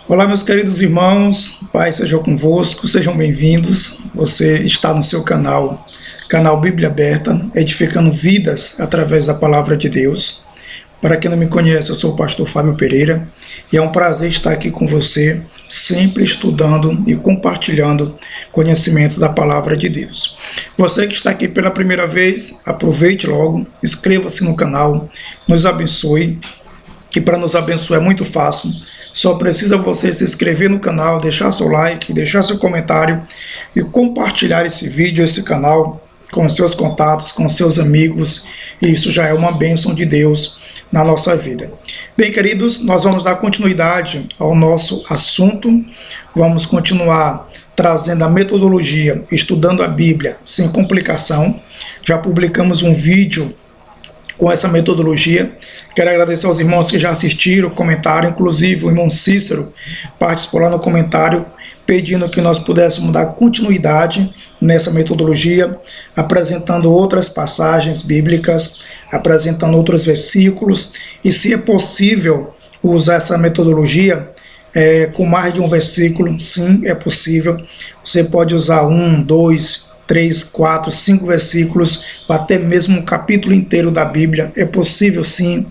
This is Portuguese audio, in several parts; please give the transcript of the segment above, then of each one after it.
Olá, meus queridos irmãos, Pai seja convosco, sejam bem-vindos. Você está no seu canal Bíblia Aberta, edificando vidas através da palavra de Deus. Para quem não me conhece, eu sou o pastor Fábio Pereira e é um prazer estar aqui com você, sempre estudando e compartilhando conhecimentos da palavra de Deus. Você que está aqui pela primeira vez, aproveite logo, inscreva-se no canal, nos abençoe, que para nos abençoar é muito fácil. Só precisa você se inscrever no canal, deixar seu like, deixar seu comentário e compartilhar esse vídeo, esse canal com seus contatos, com seus amigos. E isso já é uma bênção de Deus na nossa vida. Bem, queridos, nós vamos dar continuidade ao nosso assunto. Vamos continuar trazendo a metodologia, estudando a Bíblia sem complicação. Já publicamos um vídeo com essa metodologia. Quero agradecer aos irmãos que já assistiram, comentaram, inclusive o irmão Cícero participou lá no comentário, pedindo que nós pudéssemos dar continuidade nessa metodologia, apresentando outras passagens bíblicas, apresentando outros versículos, e se é possível usar essa metodologia com mais de um versículo, sim, é possível. Você pode usar 1, 2, 3, 4, 5 versículos, ou até mesmo um capítulo inteiro da Bíblia, é possível sim.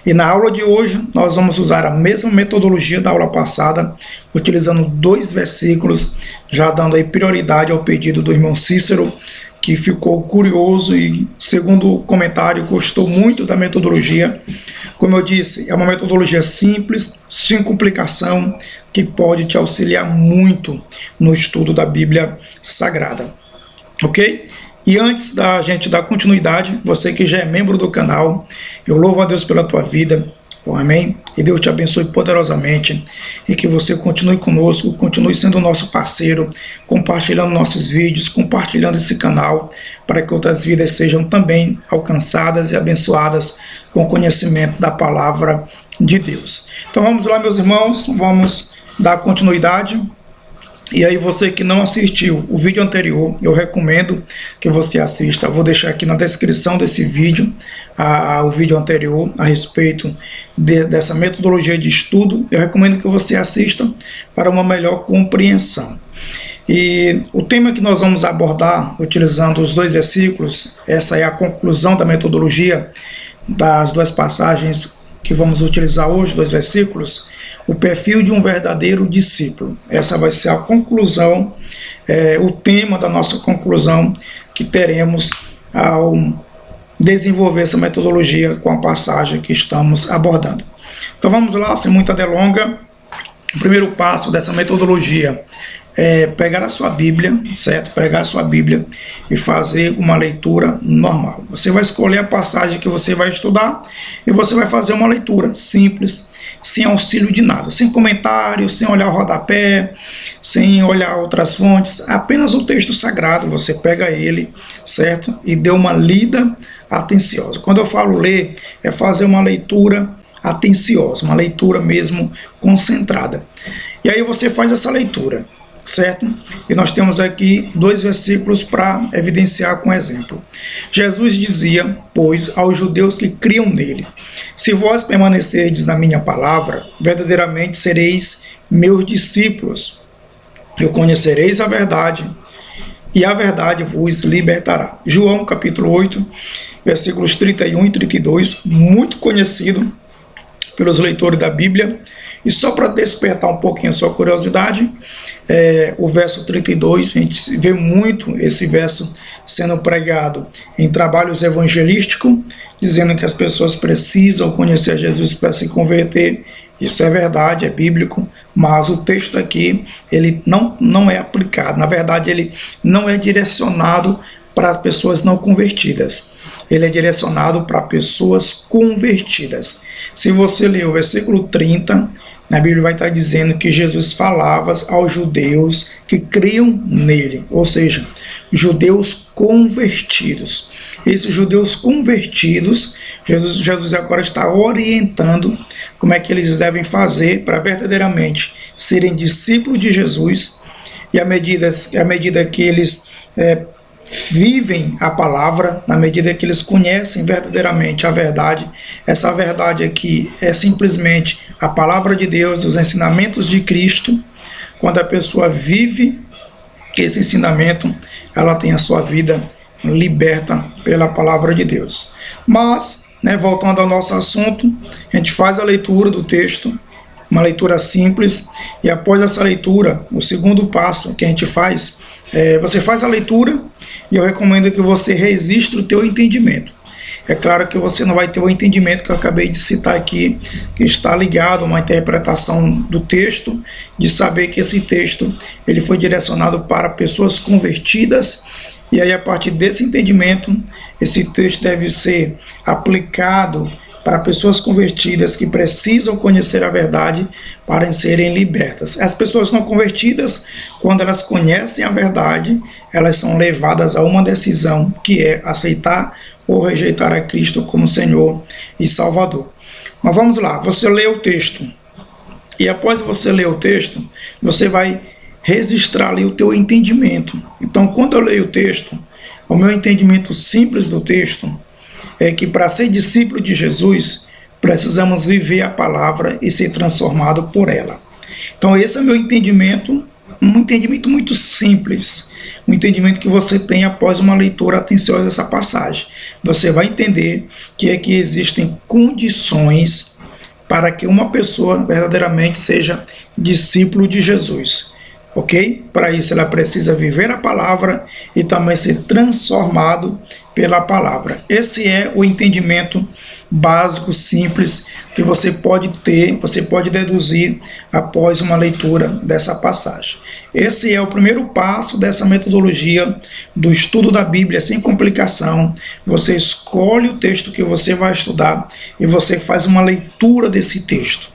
E na aula de hoje nós vamos usar a mesma metodologia da aula passada, utilizando 2 versículos, já dando aí prioridade ao pedido do irmão Cícero, que ficou curioso e, segundo o comentário, gostou muito da metodologia. Como eu disse, é uma metodologia simples, sem complicação, que pode te auxiliar muito no estudo da Bíblia Sagrada. Ok? E antes da gente dar continuidade, você que já é membro do canal, eu louvo a Deus pela tua vida, amém? E Deus te abençoe poderosamente e que você continue conosco, continue sendo nosso parceiro, compartilhando nossos vídeos, compartilhando esse canal, para que outras vidas sejam também alcançadas e abençoadas com o conhecimento da palavra de Deus. Então vamos lá, meus irmãos, vamos dar continuidade. E aí você que não assistiu o vídeo anterior, eu recomendo que você assista. Vou deixar aqui na descrição desse vídeo o vídeo anterior a respeito dessa metodologia de estudo. Eu recomendo que você assista para uma melhor compreensão. E o tema que nós vamos abordar, utilizando os 2 versículos, essa é a conclusão da metodologia das 2 passagens que vamos utilizar hoje, 2 versículos, o perfil de um verdadeiro discípulo. Essa vai ser a conclusão, o tema da nossa conclusão que teremos ao desenvolver essa metodologia com a passagem que estamos abordando. Então vamos lá, sem muita delonga. O primeiro passo dessa metodologia é pegar a sua Bíblia, certo? Pegar a sua Bíblia e fazer uma leitura normal. Você vai escolher a passagem que você vai estudar e você vai fazer uma leitura simples, sem auxílio de nada, sem comentário, sem olhar o rodapé, sem olhar outras fontes, apenas o texto sagrado. Você pega ele, certo? E dê uma lida atenciosa. Quando eu falo ler, é fazer uma leitura atenciosa, uma leitura mesmo concentrada. E aí você faz essa leitura, certo? E nós temos aqui 2 versículos para evidenciar com exemplo. Jesus dizia, pois, aos judeus que criam nele: se vós permanecerdes na minha palavra, verdadeiramente sereis meus discípulos. Eu conhecereis a verdade, e a verdade vos libertará. João capítulo 8, versículos 31 e 32, muito conhecido pelos leitores da Bíblia. E só para despertar um pouquinho a sua curiosidade, o verso 32, a gente vê muito esse verso sendo pregado em trabalhos evangelísticos, dizendo que as pessoas precisam conhecer Jesus para se converter. Isso é verdade, é bíblico, mas o texto aqui ele não é aplicado. Na verdade, ele não é direcionado para as pessoas não convertidas. Ele é direcionado para pessoas convertidas. Se você ler o versículo 30, na Bíblia vai estar dizendo que Jesus falava aos judeus que criam nele, ou seja, judeus convertidos. Esses judeus convertidos, Jesus agora está orientando como é que eles devem fazer para verdadeiramente serem discípulos de Jesus, e à medida que eles vivem a palavra, na medida que eles conhecem verdadeiramente a verdade. Essa verdade aqui é simplesmente a palavra de Deus, os ensinamentos de Cristo. Quando a pessoa vive esse ensinamento, ela tem a sua vida liberta pela palavra de Deus. Mas, voltando ao nosso assunto, a gente faz a leitura do texto, uma leitura simples, e após essa leitura, o segundo passo que a gente faz, você faz a leitura, e eu recomendo que você registre o teu entendimento. É claro que você não vai ter o entendimento que eu acabei de citar aqui, que está ligado a uma interpretação do texto, de saber que esse texto ele foi direcionado para pessoas convertidas, e aí a partir desse entendimento, esse texto deve ser aplicado para pessoas convertidas que precisam conhecer a verdade para serem libertas. As pessoas não convertidas, quando elas conhecem a verdade, elas são levadas a uma decisão, que é aceitar ou rejeitar a Cristo como Senhor e Salvador. Mas vamos lá, você lê o texto, e após você ler o texto, você vai registrar ali o teu entendimento. Então, quando eu leio o texto, o meu entendimento simples do texto é que para ser discípulo de Jesus, precisamos viver a palavra e ser transformado por ela. Então esse é meu entendimento, um entendimento muito simples, um entendimento que você tem após uma leitura atenciosa dessa passagem. Você vai entender que aqui existem condições para que uma pessoa verdadeiramente seja discípulo de Jesus. Ok? Para isso ela precisa viver a palavra e também ser transformado pela palavra. Esse é o entendimento básico, simples, que você pode ter, você pode deduzir após uma leitura dessa passagem. Esse é o primeiro passo dessa metodologia do estudo da Bíblia sem complicação. Você escolhe o texto que você vai estudar e você faz uma leitura desse texto.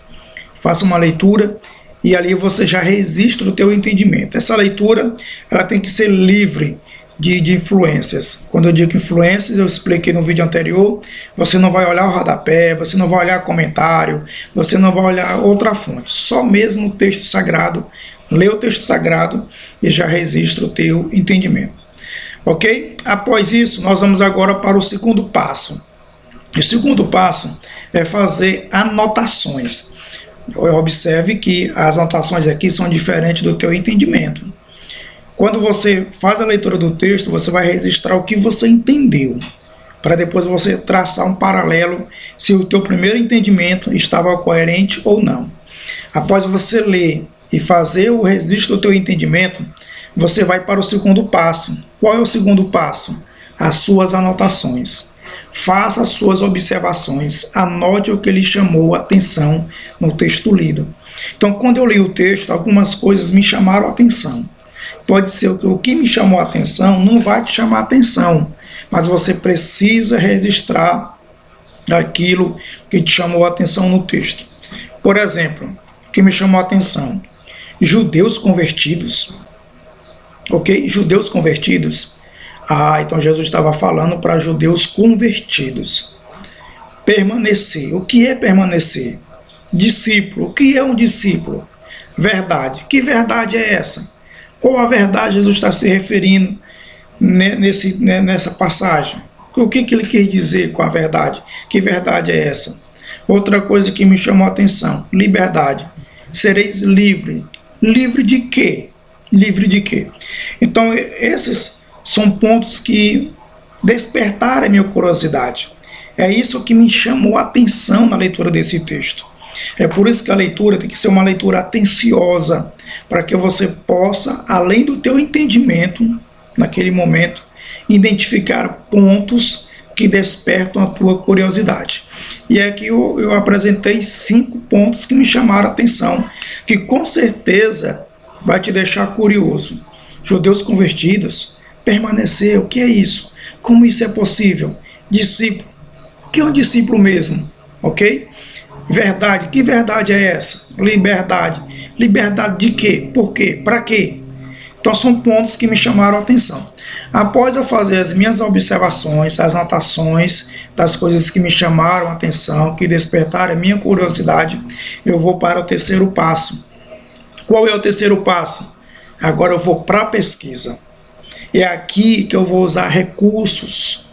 Faça uma leitura e ali você já registra o teu entendimento. Essa leitura ela tem que ser livre de influências. Quando eu digo influências, eu expliquei no vídeo anterior, você não vai olhar o rodapé, você não vai olhar comentário, você não vai olhar outra fonte, só mesmo o texto sagrado. Lê o texto sagrado e já registra o teu entendimento. Ok? Após isso, nós vamos agora para o segundo passo. O segundo passo é fazer anotações. Observe que as anotações aqui são diferentes do teu entendimento. Quando você faz a leitura do texto, você vai registrar o que você entendeu, para depois você traçar um paralelo se o teu primeiro entendimento estava coerente ou não. Após você ler e fazer o registro do teu entendimento, você vai para o segundo passo. Qual é o segundo passo? As suas anotações. Faça as suas observações, anote o que lhe chamou a atenção no texto lido. Então, quando eu li o texto, algumas coisas me chamaram a atenção. Pode ser que o que me chamou a atenção não vai te chamar a atenção, mas você precisa registrar aquilo que te chamou a atenção no texto. Por exemplo, o que me chamou a atenção? Judeus convertidos. Ok? Judeus convertidos. Então Jesus estava falando para judeus convertidos. Permanecer. O que é permanecer? Discípulo. O que é um discípulo? Verdade. Que verdade é essa? Qual a verdade Jesus está se referindo nessa passagem? O que ele quer dizer com a verdade? Que verdade é essa? Outra coisa que me chamou a atenção. Liberdade. Sereis livre. Livre de quê? Livre de quê? Então esses são pontos que despertaram a minha curiosidade. É isso que me chamou a atenção na leitura desse texto. É por isso que a leitura tem que ser uma leitura atenciosa, para que você possa, além do teu entendimento, naquele momento, identificar pontos que despertam a tua curiosidade. E aqui eu apresentei 5 pontos que me chamaram a atenção, que com certeza vai te deixar curioso. Judeus convertidos. Permanecer, o que é isso? Como isso é possível? Discípulo, o que é um discípulo mesmo? Ok? Verdade, que verdade é essa? Liberdade, liberdade de quê? Por quê? Para quê? Então são pontos que me chamaram a atenção. Após eu fazer as minhas observações, as anotações das coisas que me chamaram a atenção, que despertaram a minha curiosidade, eu vou para o terceiro passo. Qual é o terceiro passo? Agora eu vou para a pesquisa. É aqui que eu vou usar recursos,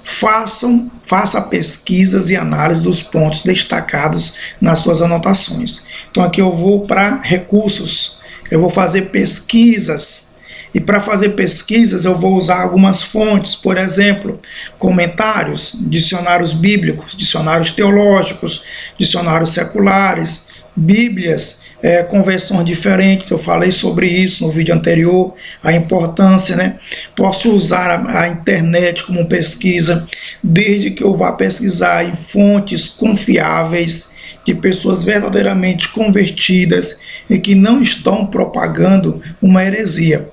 faça pesquisas e análise dos pontos destacados nas suas anotações. Então aqui eu vou para recursos, eu vou fazer pesquisas, e para fazer pesquisas eu vou usar algumas fontes, por exemplo, comentários, dicionários bíblicos, dicionários teológicos, dicionários seculares, bíblias, conversões diferentes. Eu falei sobre isso no vídeo anterior, a importância, né? Posso usar a internet como pesquisa, desde que eu vá pesquisar em fontes confiáveis, de pessoas verdadeiramente convertidas e que não estão propagando uma heresia.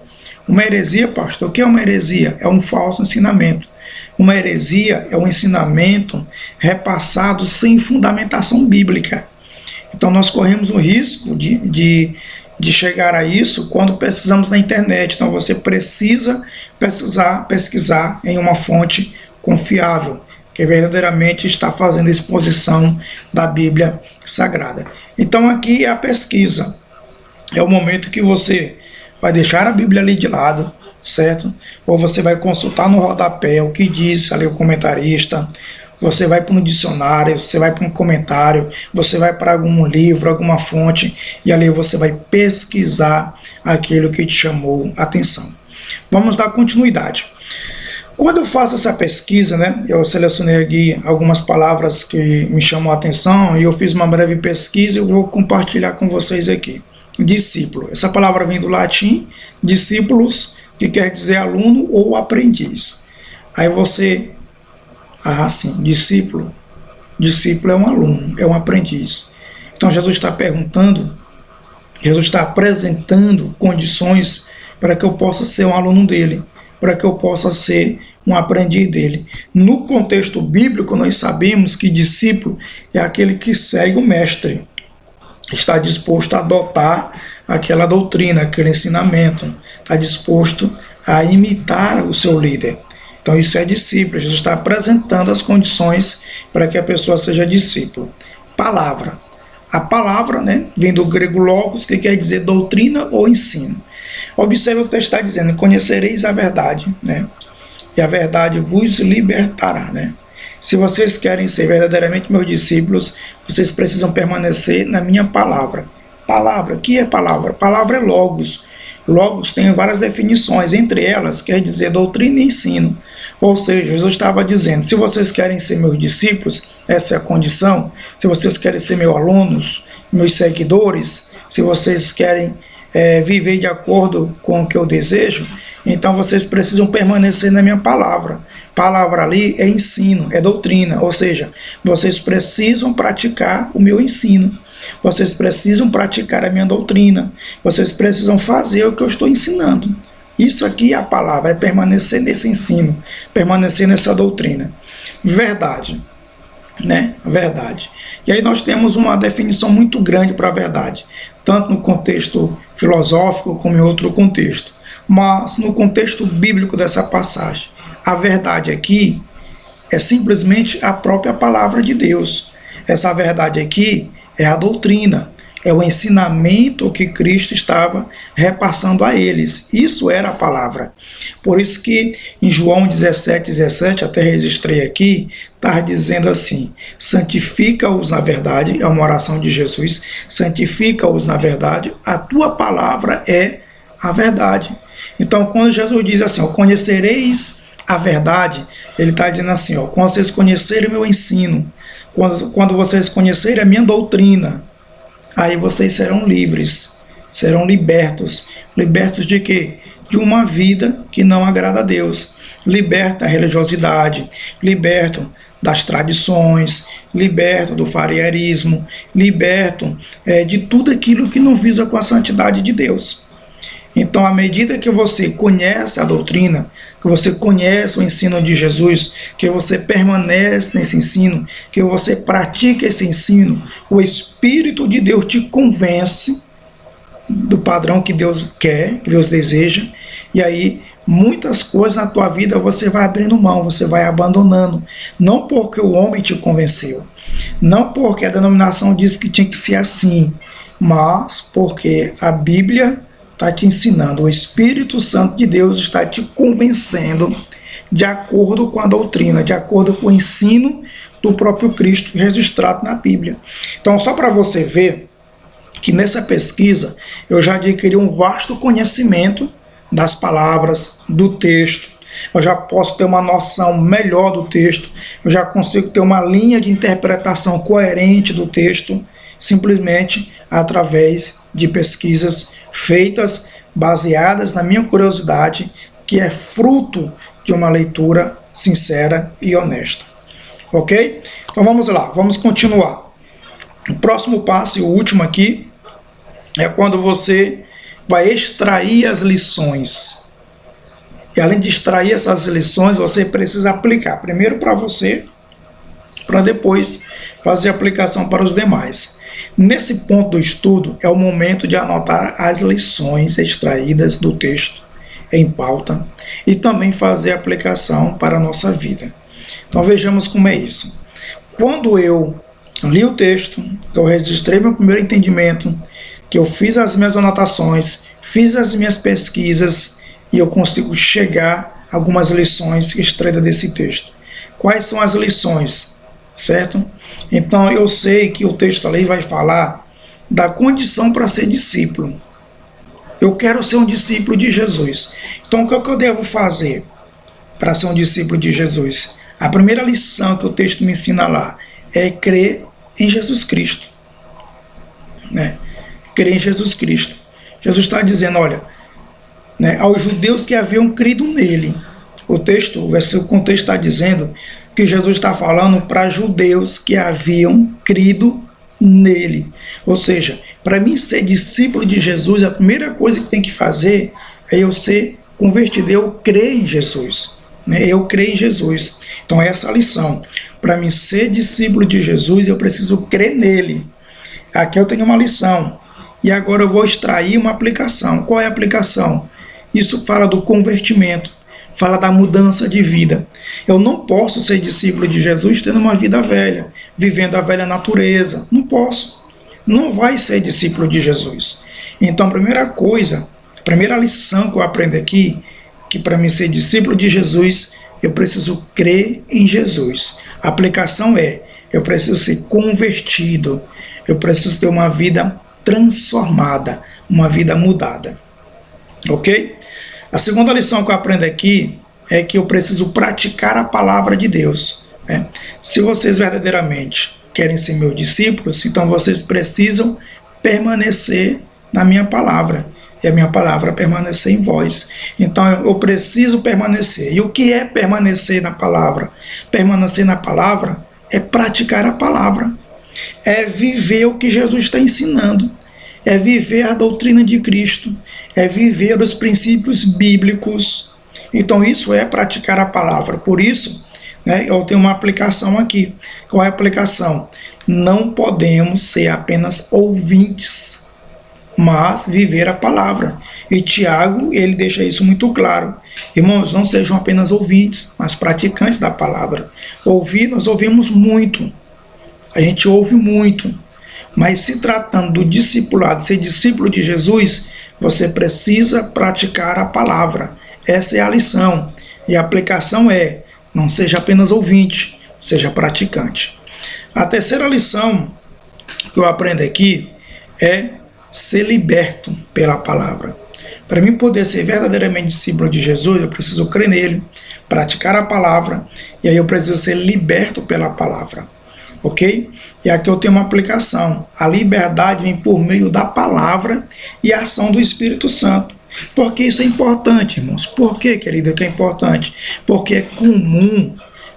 Uma heresia, pastor, o que é uma heresia? É um falso ensinamento. Uma heresia é um ensinamento repassado sem fundamentação bíblica. Então nós corremos o risco de chegar a isso quando pesquisamos na internet. Então você precisa pesquisar em uma fonte confiável, que verdadeiramente está fazendo exposição da Bíblia Sagrada. Então aqui é a pesquisa. É o momento que você vai deixar a Bíblia ali de lado, certo? Ou você vai consultar no rodapé o que diz ali o comentarista. Você vai para um dicionário, você vai para um comentário, você vai para algum livro, alguma fonte, e ali você vai pesquisar aquilo que te chamou a atenção. Vamos dar continuidade. Quando eu faço essa pesquisa, né, eu selecionei aqui algumas palavras que me chamam a atenção, e eu fiz uma breve pesquisa e eu vou compartilhar com vocês aqui. Discípulo, essa palavra vem do latim, discípulos, que quer dizer aluno ou aprendiz. Aí você... sim, discípulo. Discípulo é um aluno, é um aprendiz. Então Jesus está perguntando, Jesus está apresentando condições para que eu possa ser um aluno dele, para que eu possa ser um aprendiz dele. No contexto bíblico, nós sabemos que discípulo é aquele que segue o mestre, está disposto a adotar aquela doutrina, aquele ensinamento, está disposto a imitar o seu líder. Então isso é discípulo. Jesus está apresentando as condições para que a pessoa seja discípulo. Palavra. A palavra, né, vem do grego logos, que quer dizer doutrina ou ensino. Observe o que o texto está dizendo: conhecereis a verdade, né, e a verdade vos libertará. Né? Se vocês querem ser verdadeiramente meus discípulos, vocês precisam permanecer na minha palavra. Palavra, o que é palavra? Palavra é logos. Logos tem várias definições, entre elas quer dizer doutrina e ensino. Ou seja, Jesus estava dizendo: se vocês querem ser meus discípulos, essa é a condição. Se vocês querem ser meus alunos, meus seguidores, se vocês querem viver de acordo com o que eu desejo, então vocês precisam permanecer na minha palavra. Palavra ali é ensino, é doutrina, ou seja, vocês precisam praticar o meu ensino. Vocês precisam praticar a minha doutrina. Vocês precisam fazer o que eu estou ensinando. Isso aqui é a palavra, é permanecer nesse ensino, permanecer nessa doutrina. Verdade, né? Verdade. E aí nós temos uma definição muito grande para a verdade, tanto no contexto filosófico como em outro contexto. Mas no contexto bíblico dessa passagem, a verdade aqui é simplesmente a própria palavra de Deus. Essa verdade aqui é a doutrina, é o ensinamento que Cristo estava repassando a eles. Isso era a palavra. Por isso que em João 17:17, até registrei aqui, está dizendo assim: santifica-os na verdade, é uma oração de Jesus, santifica-os na verdade, a tua palavra é a verdade. Então, quando Jesus diz assim, ó, conhecereis a verdade, ele está dizendo assim, ó, quando vocês conhecerem o meu ensino, quando vocês conhecerem a minha doutrina, aí vocês serão livres, serão libertos. Libertos de quê? De uma vida que não agrada a Deus. Liberta a religiosidade, liberto das tradições, liberto do fariseurismo, liberto de tudo aquilo que não visa com a santidade de Deus. Então, à medida que você conhece a doutrina, que você conhece o ensino de Jesus, que você permanece nesse ensino, que você pratica esse ensino, o Espírito de Deus te convence do padrão que Deus quer, que Deus deseja, e aí muitas coisas na tua vida você vai abrindo mão, você vai abandonando, não porque o homem te convenceu, não porque a denominação disse que tinha que ser assim, mas porque a Bíblia está te ensinando, o Espírito Santo de Deus está te convencendo de acordo com a doutrina, de acordo com o ensino do próprio Cristo registrado na Bíblia. Então, só para você ver que nessa pesquisa eu já adquiri um vasto conhecimento das palavras, do texto, eu já posso ter uma noção melhor do texto, eu já consigo ter uma linha de interpretação coerente do texto, simplesmente através de pesquisas feitas, baseadas na minha curiosidade, que é fruto de uma leitura sincera e honesta. Ok? Então vamos lá, vamos continuar. O próximo passo e o último aqui é quando você vai extrair as lições. E além de extrair essas lições, você precisa aplicar primeiro para você, para depois fazer aplicação para os demais. Nesse ponto do estudo é o momento de anotar as lições extraídas do texto em pauta e também fazer aplicação para a nossa vida. Então vejamos como é isso. Quando eu li o texto, que eu registrei meu primeiro entendimento, que eu fiz as minhas anotações, fiz as minhas pesquisas e eu consigo chegar a algumas lições extraídas desse texto. Quais são as lições? Certo? Então eu sei que o texto ali vai falar da condição para ser discípulo. Eu quero ser um discípulo de Jesus. Então o que eu devo fazer para ser um discípulo de Jesus? A primeira lição que o texto me ensina lá é crer em Jesus Cristo. Né? Crer em Jesus Cristo. Jesus está dizendo, olha, né, aos judeus que haviam crido nele. O contexto está dizendo que Jesus está falando para judeus que haviam crido nele. Ou seja, para mim ser discípulo de Jesus, a primeira coisa que tem que fazer é eu ser convertido, eu crer em Jesus. Né? Eu creio em Jesus. Então essa é a lição. Para mim ser discípulo de Jesus, eu preciso crer nele. Aqui eu tenho uma lição. E agora eu vou extrair uma aplicação. Qual é a aplicação? Isso fala do convertimento, fala da mudança de vida. Eu não posso ser discípulo de Jesus tendo uma vida velha, vivendo a velha natureza. Não posso. Não vai ser discípulo de Jesus. Então a primeira coisa, a primeira lição que eu aprendo aqui, que para mim ser discípulo de Jesus, eu preciso crer em Jesus. A aplicação é, eu preciso ser convertido, eu preciso ter uma vida transformada, uma vida mudada. Ok? A segunda lição que eu aprendo aqui é que eu preciso praticar a palavra de Deus. Né? Se vocês verdadeiramente querem ser meus discípulos, então vocês precisam permanecer na minha palavra. E a minha palavra permanecer em vós. Então eu preciso permanecer. E o que é permanecer na palavra? Permanecer na palavra é praticar a palavra. É viver o que Jesus está ensinando. É viver a doutrina de Cristo. É viver os princípios bíblicos. Então isso é praticar a palavra. Por isso, né, eu tenho uma aplicação aqui. Qual é a aplicação? Não podemos ser apenas ouvintes, mas viver a palavra. E Tiago, ele deixa isso muito claro. Irmãos, não sejam apenas ouvintes, mas praticantes da palavra. Ouvir, nós ouvimos muito. A gente ouve muito. Mas se tratando do discipulado, ser discípulo de Jesus, você precisa praticar a palavra. Essa é a lição. E a aplicação é, não seja apenas ouvinte, seja praticante. A terceira lição que eu aprendo aqui é ser liberto pela palavra. Para mim poder ser verdadeiramente discípulo de Jesus, eu preciso crer nele, praticar a palavra, e aí eu preciso ser liberto pela palavra. Ok? E aqui eu tenho uma aplicação. A liberdade vem por meio da palavra e a ação do Espírito Santo. Por que isso é importante, irmãos? Por que, querido, que é importante? Porque é comum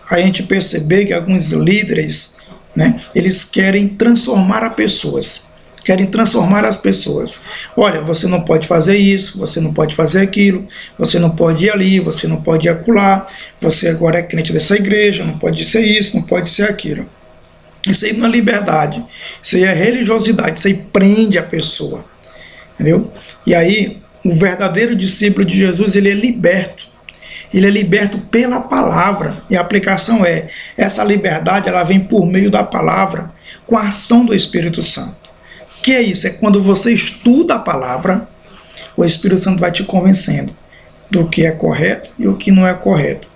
a gente perceber que alguns líderes, né, eles querem transformar as pessoas. Querem transformar as pessoas. Olha, você não pode fazer isso, você não pode fazer aquilo, você não pode ir ali, você não pode ir acolá, você agora é crente dessa igreja, não pode ser isso, não pode ser aquilo. Isso aí não é liberdade, isso aí é religiosidade, isso aí prende a pessoa, entendeu? E aí, o verdadeiro discípulo de Jesus, ele é liberto pela palavra, e a aplicação é, essa liberdade, ela vem por meio da palavra, com a ação do Espírito Santo. O que é isso? É quando você estuda a palavra, o Espírito Santo vai te convencendo do que é correto e o que não é correto.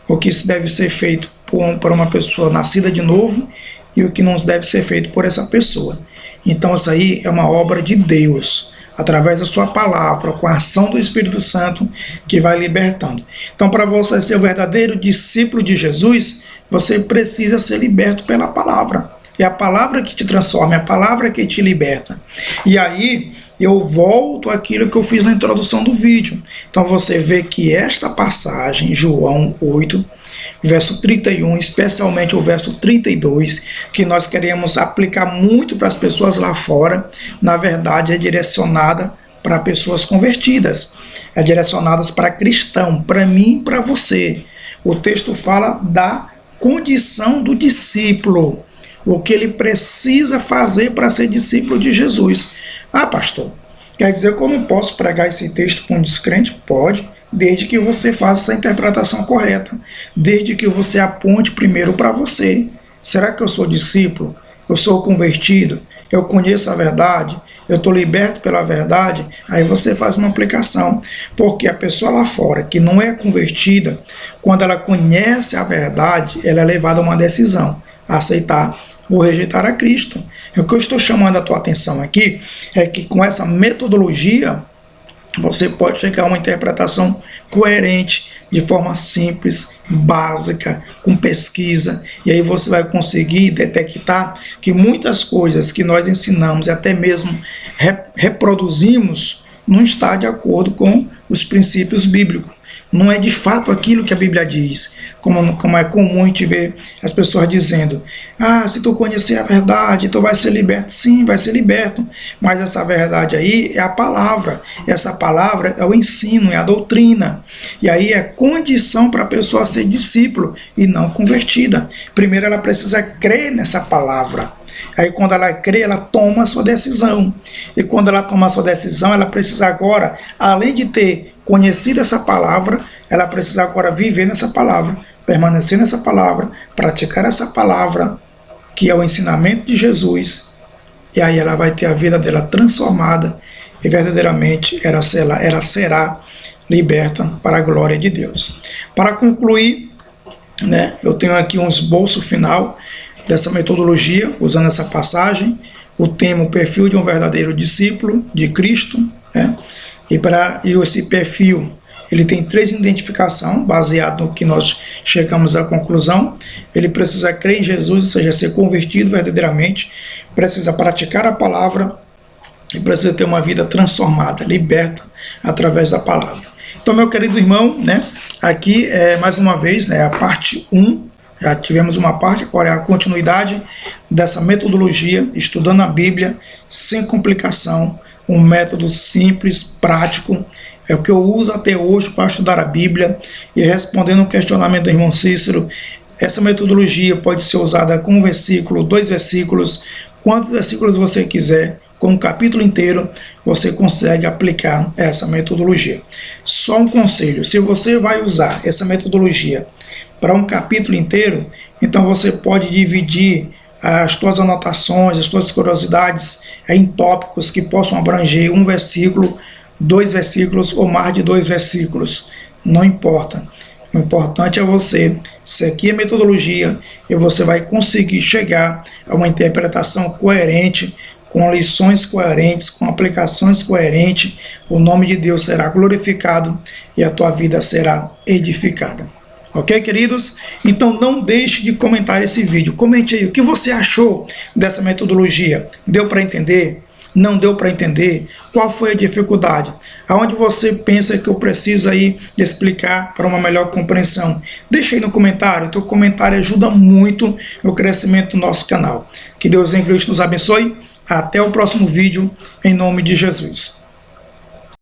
o que deve ser feito por uma pessoa nascida de novo e o que não deve ser feito por essa pessoa. Então isso aí é uma obra de Deus, através da sua palavra, com a ação do Espírito Santo que vai libertando. Então, para você ser o verdadeiro discípulo de Jesus, você precisa ser liberto pela palavra. É a palavra que te transforma, é a palavra que te liberta. E aí eu volto àquilo que eu fiz na introdução do vídeo. Então você vê que esta passagem, João 8, verso 31, especialmente o verso 32, que nós queremos aplicar muito para as pessoas lá fora, na verdade é direcionada para pessoas convertidas, é direcionada para cristão, para mim e para você. O texto fala da condição do discípulo, o que ele precisa fazer para ser discípulo de Jesus. Ah, pastor, quer dizer que eu não posso pregar esse texto com um descrente? Pode, desde que você faça essa interpretação correta, desde que você aponte primeiro para você. Será que eu sou discípulo? Eu sou convertido? Eu conheço a verdade? Eu estou liberto pela verdade? Aí você faz uma aplicação, porque a pessoa lá fora que não é convertida, quando ela conhece a verdade, ela é levada a uma decisão, a aceitar ou rejeitar a Cristo. O que eu estou chamando a tua atenção aqui é que com essa metodologia você pode chegar a uma interpretação coerente, de forma simples, básica, com pesquisa, e aí você vai conseguir detectar que muitas coisas que nós ensinamos e até mesmo reproduzimos não está de acordo com os princípios bíblicos. Não é de fato aquilo que a Bíblia diz, como é comum a gente ver as pessoas dizendo: ah, se tu conhecer a verdade, tu vai ser liberto. Sim, vai ser liberto, mas essa verdade aí é a palavra, essa palavra é o ensino, é a doutrina, e aí é condição para a pessoa ser discípulo e não convertida. Primeiro ela precisa crer nessa palavra. Aí quando ela crê, ela toma a sua decisão. E quando ela toma a sua decisão, ela precisa agora, além de ter conhecido essa palavra, ela precisa agora viver nessa palavra, permanecer nessa palavra, praticar essa palavra, que é o ensinamento de Jesus. E aí ela vai ter a vida dela transformada e verdadeiramente ela será liberta para a glória de Deus. Para concluir, eu tenho aqui um esboço final dessa metodologia, usando essa passagem, o tema, o perfil de um verdadeiro discípulo de Cristo, e esse perfil, ele tem 3 identificações, baseado no que nós chegamos à conclusão. Ele precisa crer em Jesus, ou seja, ser convertido verdadeiramente, precisa praticar a palavra e precisa ter uma vida transformada, liberta através da palavra. Então, meu querido irmão, aqui mais uma vez, a parte 1, já tivemos uma parte, agora é a continuidade dessa metodologia, estudando a Bíblia sem complicação, um método simples, prático, é o que eu uso até hoje para estudar a Bíblia. E respondendo o questionamento do irmão Cícero, essa metodologia pode ser usada com um versículo, 2 versículos, quantos versículos você quiser, com um capítulo inteiro, você consegue aplicar essa metodologia. Só um conselho: se você vai usar essa metodologia para um capítulo inteiro, então você pode dividir as suas anotações, as suas curiosidades em tópicos que possam abranger um versículo, 2 versículos ou mais de 2 versículos. Não importa. O importante é você seguir a metodologia e você vai conseguir chegar a uma interpretação coerente, com lições coerentes, com aplicações coerentes. O nome de Deus será glorificado e a tua vida será edificada. Ok, queridos? Então não deixe de comentar esse vídeo. Comente aí o que você achou dessa metodologia. Deu para entender? Não deu para entender? Qual foi a dificuldade? Aonde você pensa que eu preciso aí explicar para uma melhor compreensão? Deixa aí no comentário. O teu comentário ajuda muito no crescimento do nosso canal. Que Deus em Cristo nos abençoe. Até o próximo vídeo, em nome de Jesus.